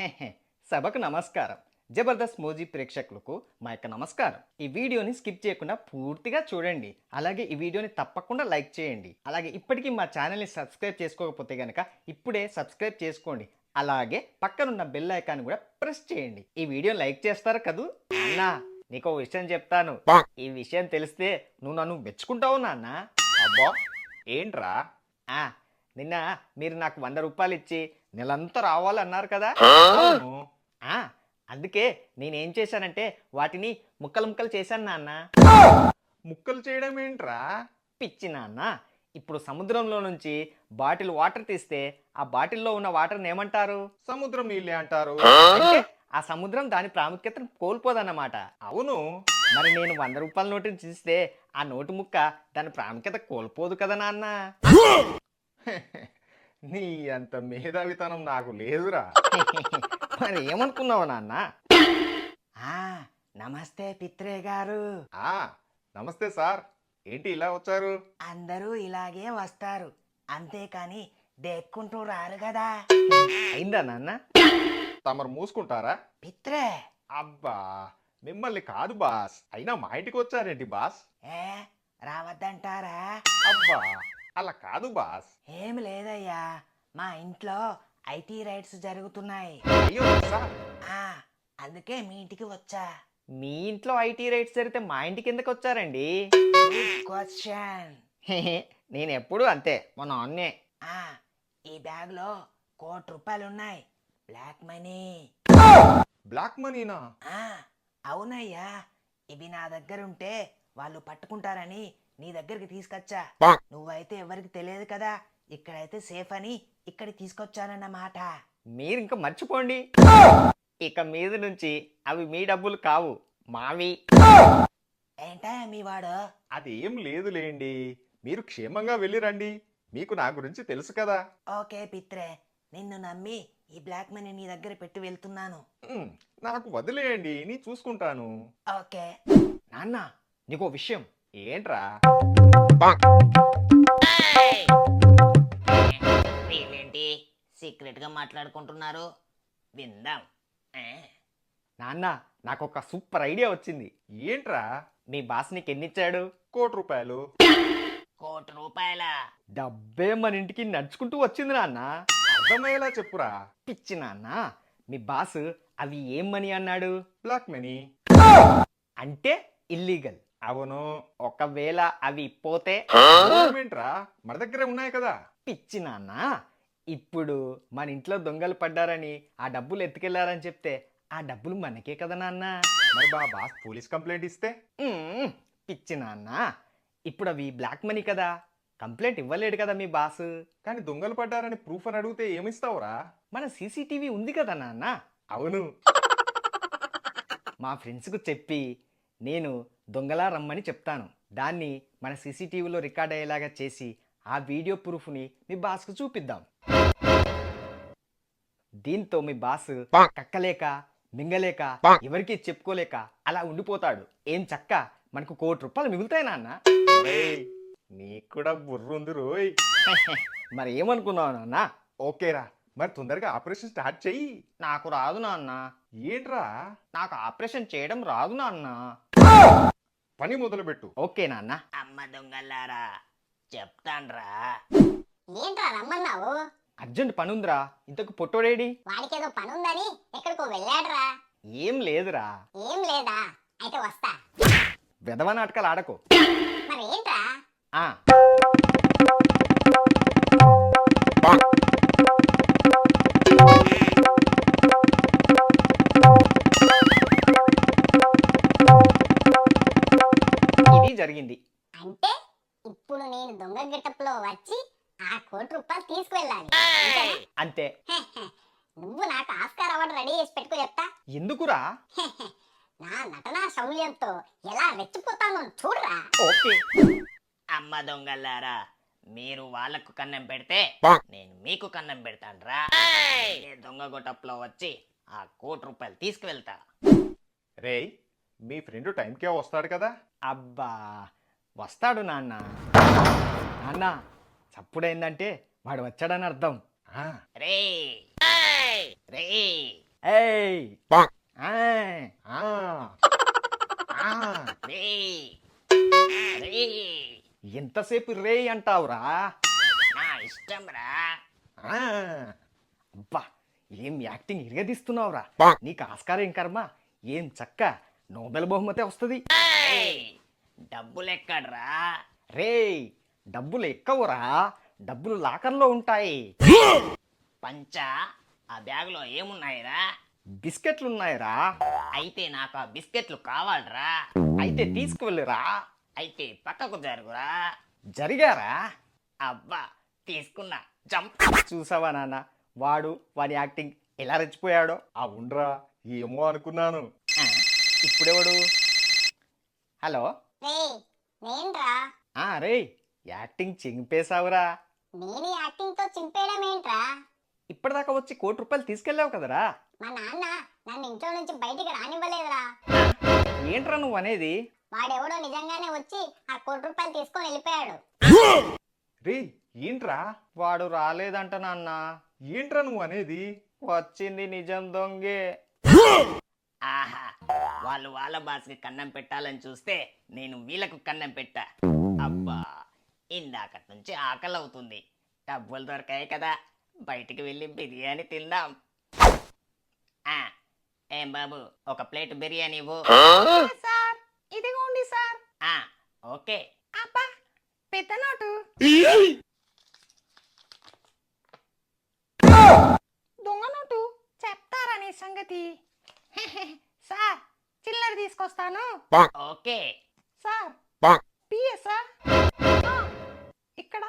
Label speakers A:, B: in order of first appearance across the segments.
A: హెహె, సభకు నమస్కారం. జబర్దస్త్ మోజీ ప్రేక్షకులకు మా యొక్క నమస్కారం. ఈ వీడియోని స్కిప్ చేయకుండా పూర్తిగా చూడండి. అలాగే ఈ వీడియోని తప్పకుండా లైక్ చేయండి. అలాగే ఇప్పటికీ మా ఛానల్ని సబ్స్క్రైబ్ చేసుకోకపోతే గనక ఇప్పుడే సబ్స్క్రైబ్ చేసుకోండి. అలాగే పక్కనున్న బెల్ ఐకాన్ కూడా ప్రెస్ చేయండి. ఈ వీడియో లైక్ చేస్తారు కదూ? అన్నా, నీకో విషయం చెప్తాను. ఈ విషయం తెలిస్తే నువ్వు నన్ను మెచ్చుకుంటావు నాన్న.
B: అబ్బా ఏంట్రా?
A: ఆ, నిన్న మీరు నాకు 100 రూపాయలు ఇచ్చి నెలంతా రావాలన్నారు కదా.
B: అవును.
A: ఆ, అందుకే నేనేం చేశానంటే వాటిని ముక్కలు ముక్కలు చేశాను నాన్న.
B: ముక్కలు చేయడం ఏంట్రా?
A: పిచ్చి నాన్న, ఇప్పుడు సముద్రంలో నుంచి బాటిల్ వాటర్ తీస్తే ఆ బాటిల్లో ఉన్న వాటర్ని ఏమంటారు?
B: సముద్రం నీళ్ళే అంటారు.
A: అంటే ఆ సముద్రం దాని ప్రాముఖ్యతను కోల్పోదన్నమాట.
B: అవును.
A: మరి నేను 100 రూపాయల నోటుని చూస్తే ఆ నోటు ముక్క దాని ప్రాముఖ్యత కోల్పోదు కదా నాన్న.
B: నీ అంత మేధావితనం నాకు లేదురా.
A: మరి ఏమనుకున్నావు నాన్న? ఆ, నమస్తే పిత్రే గారు.
B: ఆ నమస్తే సార్, ఏంటి ఇలా వచ్చారు?
C: అందరూ ఇలాగే వస్తారు, అంతేకాని దెక్కుంటూ రారు కదా.
A: అయిందా నాన్న?
B: తమరు మూసుకుంటారా?
C: పిత్రే,
B: అబ్బా మిమ్మల్ని కాదు బాస్, అయినా మా ఇంటికి వచ్చారేంటి బాస్?
C: ఏ రావద్దంటారా?
B: అబ్బా అలా కాదు బాస్.
C: ఏం లేదయ్యా, మా ఇంట్లో ఐటీ రైట్స్ జరుగుతున్నాయి.
B: అయ్యో సార్,
C: ఆ అందుకే మీ ఇంటికి వచ్చా.
A: మీ ఇంట్లో ఐటీ రైట్స్ జరిగితే మా ఇంటికి ఎందుకు వచ్చారండి?
C: క్వశ్చన్.
A: నేను ఎప్పుడు అంతే, మా నాన్నే.
C: ఆ ఈ బ్యాగ్ లో ₹1,00,00,000 ఉన్నాయి, బ్లాక్ మనీ.
B: బ్లాక్ మనీనా?
C: ఆ అవునయ్యా, ఇవి నా దగ్గర ఉంటే వాళ్ళు పట్టుకుంటారని నీ దగ్గరికి తీసుకొచ్చా. నువ్వైతే ఎవరికి తెలియదు కదా, ఇక్కడైతే సేఫ్ అని ఇక్కడికి తీసుకొచ్చానన్నమాట.
A: మీరు ఇంకా మర్చిపోండి. ఇక మీద నుంచి అవి మీ డబ్బులు కావు, మావి.
C: ఏంటా మీ వాడు?
B: అదేం లేదులేండి, మీరు క్షేమంగా వెళ్ళి రండి, మీకు నా గురించి తెలుసు కదా.
C: ఓకే పిత్రే, నిన్ను నమ్మి ఈ బ్లాక్ మనీ నీ దగ్గర పెట్టి వెళ్తున్నాను.
B: నాకు వదిలేయండి, నీ చూసుకుంటాను.
C: ఓకే.
A: నాన్న, నీకో విషయం.
B: ఏంట్రా?
C: వీళ్ళేంటి సీక్రెట్ గా మాట్లాడుకుంటున్నారు, విందాం.
A: నాన్న, నాకు ఒక సూపర్ ఐడియా వచ్చింది.
B: ఏంట్రా?
A: మీ బాస్ నీకు ఎన్నిచ్చాడు?
B: ₹1,00,00,000.
C: ₹1,00,00,000?
A: డబ్బే మన ఇంటికి నడుచుకుంటూ వచ్చింది నాన్న.
B: అర్థమయ్యేలా చెప్పురా.
A: పిచ్చి నాన్న, మీ బాస్ అవి ఏం మనీ అన్నాడు?
B: Black money.
A: అంటే ఇల్లీగల్.
B: అవును.
A: ఒకవేళ అవి పోతే?
B: ఏంట్రా, మన దగ్గరే ఉన్నాయి కదా.
A: పిచ్చి నాన్న, ఇప్పుడు మన ఇంట్లో దొంగలు పడ్డారని ఆ డబ్బులు ఎత్తుకెళ్లారని చెప్తే ఆ డబ్బులు మనకే కదా నాన్న.
B: మరి మా బాస్ పోలీస్ కంప్లైంట్ ఇస్తే?
A: పిచ్చి నాన్న, ఇప్పుడు అవి బ్లాక్ మనీ కదా, కంప్లైంట్ ఇవ్వలేడు కదా మీ బాస్.
B: కానీ దొంగలు పడ్డారని ప్రూఫ్ అని అడిగితే ఏమిస్తావురా?
A: మన సీసీటీవీ ఉంది కదా నాన్న.
B: అవును.
A: మా ఫ్రెండ్స్కు చెప్పి నేను దొంగలా రమ్మని చెప్తాను. దాన్ని మన సీసీటీవీలో రికార్డ్ అయ్యేలాగా చేసి ఆ వీడియో ప్రూఫ్ని మీ బాస్కు చూపిద్దాం. దీంతో మీ బాస్ కక్కలేక మింగలేక ఎవరికి చెప్పుకోలేక అలా ఉండిపోతాడు. ఏం చక్క మనకు ₹1,00,00,000 మిగులుతాయి నాన్న.
B: ఒరేయ్, నీకు కూడా బుర్రుంది రోయ్.
A: మరి ఏమనుకున్నావు నాన్న?
B: ఓకేరా, మరి తొందరగా ఆపరేషన్ స్టార్ట్ చెయ్యి.
A: నాకు రాదు నాన్న.
B: ఏంట్రా?
A: నాకు ఆపరేషన్ చేయడం రాదు నాన్న.
B: పని మొదలు పెట్టు.
A: ఓకే నాన్న.
C: అమ్మ దొంగలారా, చెప్తాన్రా.
D: ఏంట్రా రమ్మన్నావు?
A: అర్జెంట్ పనుందిరా. ఇంతకు పొట్టోడేడి?
D: వాడికేదో పనుందని ఎక్కడికో వెళ్ళాడురా.
A: ఏం లేదురా.
D: ఏం లేదా? అయితే వస్తా.
A: వెధవ నాటకాలు ఆడకు.
D: మరి ఏంట్రా?
A: ఆ, ఇది జరిగింది.
D: అంటే ఇప్పుడు నేను దొంగ గెటప్లో వచ్చి ఆ ₹1,00,00,000 తీసుకువెళ్ళాలి, అంతేనా?
A: అంతే.
D: నువ్వు నాకు ఆస్కార్ అవార్డు రెడీ చేసి పెట్టుకో, చెప్తా.
A: ఎందుకురా?
D: నా నటనా శౌర్యంతో ఎలా రెచ్చిపోతానో చూడరా.
A: ఓకే.
C: అమ్మ దొంగలారా, మీరు వాళ్ళకు కన్నం పెడితే నేను మీకు కన్నం పెడతాన్రా. నేనే దొంగ గొట్టప్లో వచ్చి ఆ ₹1,00,00,000 తీసుకువెళ్తా.
B: రేయ్, మీ ఫ్రెండ్ టైంకే వస్తాడు కదా.
A: అబ్బా, వస్తాడు నాన్న. నాన్న, చప్పుడైందంటే వాడు వచ్చాడని అర్థం.
B: ఆ,
C: రే రే
A: ఏయ్
B: ఆ,
A: ఆ,
B: ఆ.
C: రేయ్ రేయ్
A: ఎంతసేపు రే అంటావురా?
C: నా ఇష్టం రా.
B: ఆ.
A: అబ్బా, ఏం యాక్టింగ్ ఇరగదీస్తున్నావురా? నీకు ఆస్కార్ ఏం కర్మ, ఏం చక్క నోబెల్ బహుమతి వస్తుంది.
C: రేయ్, డబ్బులు ఎక్కడ్రా?
A: రేయ్, డబ్బులు ఎక్కవురా, డబ్బులు లాకర్లో ఉంటాయి.
C: పంచా, ఆ బ్యాగులో ఏమున్నాయిరా?
A: బిస్కెట్లున్నాయిరా.
C: అయితే నాకు ఆ బిస్కెట్లు కావాలరా.
A: అయితే తీసుకువెళ్ళురా.
C: అయితే పక్కకు జరుగురా.
A: జరిగారా?
C: అబ్బా, తీసుకున్నా. జంప్.
A: చూసావా నాన్న, వాడి యాక్టింగ్ ఎలా రెచ్చిపోయాడో.
B: అవునరా, ఏమో అనుకున్నాను.
A: ఆ, ఇప్పుడెవడు? హలో.
D: రేయ్ నేనురా.
A: రేయ్, యాక్టింగ్ చింపేశావురా.
D: నేను యాక్టింగ్ తో చింపేయడం ఏంట్రా?
A: ఇప్పటిదాకా వచ్చి ₹1,00,00,000 తీసుకెళ్ళావు కదరా.
D: మా నాన్న నన్ను ఇంట్లో నుంచి బయటికి రానివ్వలేదురా.
A: ఏంట్రా నువ్వు అనేది?
D: వాడెవడో నిజంగానే వచ్చి ఆ ₹1,00,00,000 తీసుకొని వెళ్ళిపోయాడు.
B: రే, ఏంట్రా?
A: వాడు రాలేదంట నాన్న.
B: ఏంట్రా నువ్వు అనేది?
A: వచ్చింది నిజం దొంగే.
C: ఆహా, వాళ్ళు వాళ్ళ బాస్కి కన్నం పెట్టాలని చూస్తే నేను వీళ్ళకు కన్నం పెట్టా. అబ్బా, ఇందాకటి నుంచి ఆకలి అవుతుంది. డబ్బులు దొరకాయి కదా, బయటికి వెళ్ళి బిర్యానీ తిందాం. ఆ, ఏం బాబు, ఒక ప్లేట్ బిర్యానీ ఇవ్వు.
A: సార్, ఇదిగోండి సార్.
C: ఆ, ఓకే.
A: అబ్బా, పెద్ద నోటు. దొంగ నోటు. చెప్తారా నీ సంగతి? సార్, చిల్లర తీసుకొస్తాను.
C: ఓకే.
A: సార్, పిఎస్ఆ, ఇక్కడ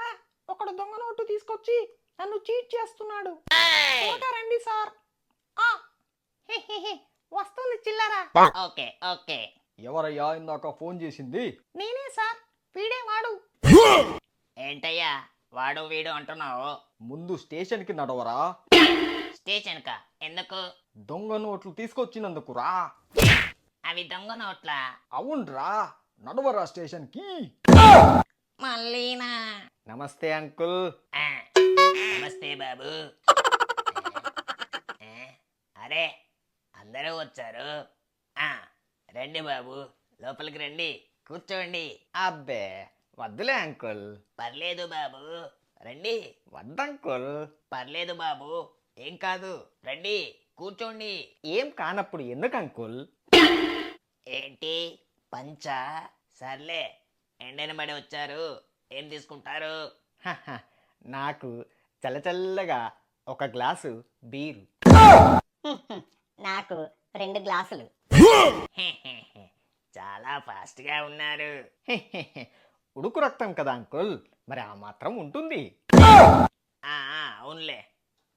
A: ఒకడు దొంగ నోటు తీసుకొచ్చి నన్ను చీట్ చేస్తున్నాడు. రండి సార్. వస్తుంది చిల్లర.
C: Okay okay.
A: ఎవరయ్యా ఇందాక ఫోన్ చేసింది? నేనే సార్, వీడే వాడు.
C: ఏంటయ్యా వాడు వీడు అంటున్నావు?
A: ముందు స్టేషన్కి నడవరా.
C: స్టేషన్ కా? ఎందుకు?
A: దొంగ నోట్లు తీసుకొచ్చినందుకు రా.
C: అవి దొంగ నోట్లా?
A: అవునరా, నడవరా స్టేషన్కి.
C: మళ్ళీనా?
A: నమస్తే అంకుల్.
C: ఆ, నమస్తే బాబు. ఆ, అరే, అందరూ వచ్చారు. ఆ, రండి బాబు, లోపలికి రండి, కూర్చోండి.
A: అబ్బే, వద్దులే అంకుల్.
C: పర్లేదు బాబు, రండి.
A: వద్దంకుల్.
C: పర్లేదు బాబు, ఏం కాదు, రండి కూర్చోండి.
A: ఏం కానప్పుడు ఎందుకు అంకుల్?
C: ఏంటి పంచా? సర్లే, ఎండన పడి వచ్చారు, ఏం తీసుకుంటారు?
A: హహ, నాకు చల్లచల్లగా ఒక గ్లాసు బీరు.
D: నాకు 2 గ్లాసులు.
C: చాలా ఫాస్ట్ గా ఉన్నారు.
A: హెహెహె, ఉడుకు రక్తం కదా అంకుల్, మరి ఆ మాత్రం ఉంటుంది.
C: అవునులే.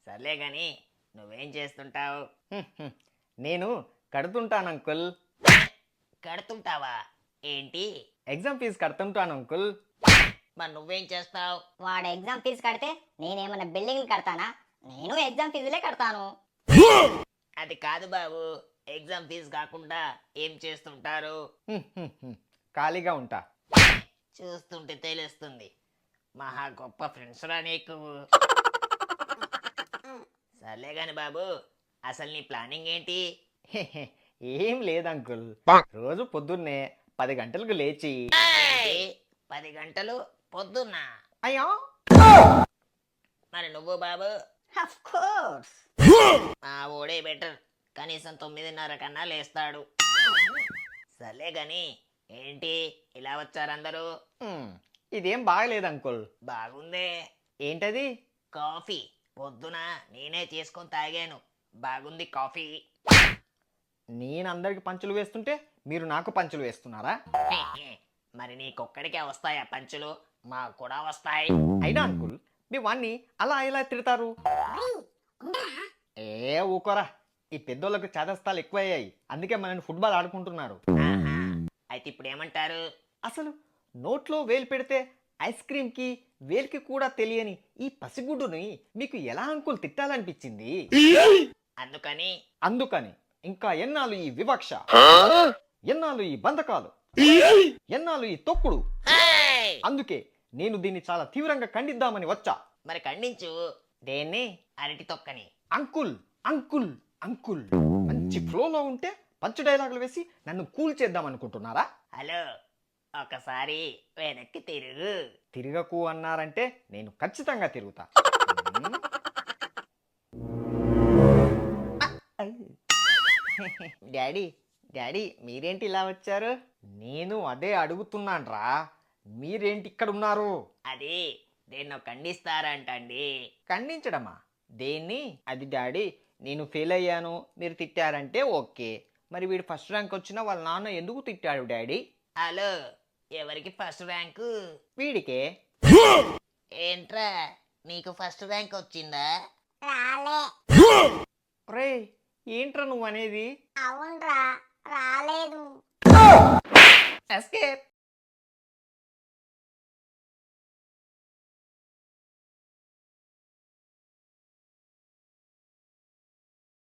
C: సర్లే గాని నువ్వేం చేస్తుంటావు?
A: హుహు, నేను కడుతుంటాను అంకుల్.
C: కడుతుంటావా? ఏంటి?
A: ఎగ్జామ్ ఫీజు కడుతుంటాను అంకుల్.
C: మరి నువ్వేం చేస్తావు?
D: వాడు ఎగ్జామ్ ఫీజు కడితే నేనేమన్నా బిల్డింగ్లు కడతానా? నేను ఎగ్జామ్ ఫీజులే కడతాను.
C: అది కాదు బాబు, ఎగ్జామ్ ఫీజు కాకుండా ఏం చేస్తుంటారు?
A: హుహుహు, ఖాళీగా ఉంటా.
C: చూస్తుంటే తెలుస్తుంది, మహా గొప్ప ఫ్రెండ్స్ రా నీకు. సర్లే గాని బాబు, అసలు నీ ప్లానింగ్ ఏంటి?
A: హెహె, ఏం లేదు అంకుల్. రోజు పొద్దున్నే 10 గంటలకు లేచి.
C: ఏంటి? 10 గంటలు పొద్దున్న?
A: అయ్యా,
C: మరి నువ్వు బాబు?
D: Of course.
C: ఆ ఓడే బెటర్, కనీసం 9:30 కన్నా లేస్తాడు. సర్లే గాని ఏంటి ఇలా వచ్చారందరూ?
A: ఇదేం బాగలేదు అంకుల్.
C: బాగుందే.
A: ఏంటది?
C: కాఫీ పొద్దున నేనే చేసుకొని తాగాను, బాగుంది కాఫీ.
A: నేను అందరికి పంచులు వేస్తుంటే మీరు నాకు పంచులు వేస్తున్నారా?
C: మరి నీకొక్కడికే వస్తాయా పంచులు? మాకు కూడా వస్తాయి.
A: అయినా అంకుల్, మీ వాణ్ణి అలా ఎలా తిడతారు? ఏ ఊకోరా, ఈ పెద్దోళ్ళకు చేదస్తాలు ఎక్కువయ్యాయి, అందుకే మనల్ని ఫుట్బాల్ ఆడుకుంటున్నారు.
C: ఆహా, అయితే ఇప్పుడు ఏమంటారు?
A: అసలు నోట్లో వేలు పెడితే ఐస్ క్రీమ్కి వేలికి కూడా తెలియని ఈ పసిగుడ్డుని మీకు ఎలా అంకుల్ తిట్టాలనిపించింది? అందుకని ఇంకా ఎన్నాళ్ళు ఈ వివక్ష, ఎన్నాళ్ళు ఈ బంధకాలు, ఎన్నాళ్ళు ఈ తొక్కుడు? అందుకే నేను దీన్ని చాలా తీవ్రంగా ఖండిద్దామని వచ్చా.
C: మరి ఖండించు.
A: దేన్ని?
C: అరటి తొక్కని.
A: అంకుల్, అంకుల్, అంకుల్ మంచి ఫ్లోలో ఉంటే పంచ్ డైలాగులు వేసి నన్ను కూల్ చేద్దాం అనుకుంటున్నారా?
C: హలో, ఒకసారి వెనక్కి తిరుగు.
A: తిరగకు అన్నారంటే నేను ఖచ్చితంగా తిరుగుతా. డాడీ డాడీ మీరేంటి ఇలా వచ్చారు? నేను అదే అడుగుతున్నాన్రా, మీరేంటి ఇక్కడ ఉన్నారు?
C: అది దేన్నో ఖండిస్తారంటండి.
A: ఖండించడమా? దేన్ని? అది డాడీ, నేను ఫెయిల్ అయ్యాను, మీరు తిట్టారంటే ఓకే. మరి వీడు ఫస్ట్ ర్యాంక్ వచ్చినా వాళ్ళ నాన్న ఎందుకు తిట్టాడు డాడీ?
C: హలో, ఎవరికి ఫస్ట్ ర్యాంకు?
A: వీడికే.
C: ఏంట్రా, నీకు ఫస్ట్ ర్యాంక్ వచ్చిందా?
D: రాలే.
A: రే, ఏంట్రా నువ్వు అనేది?
D: అవునరా, రాలేదు.
A: ఎస్కేప్.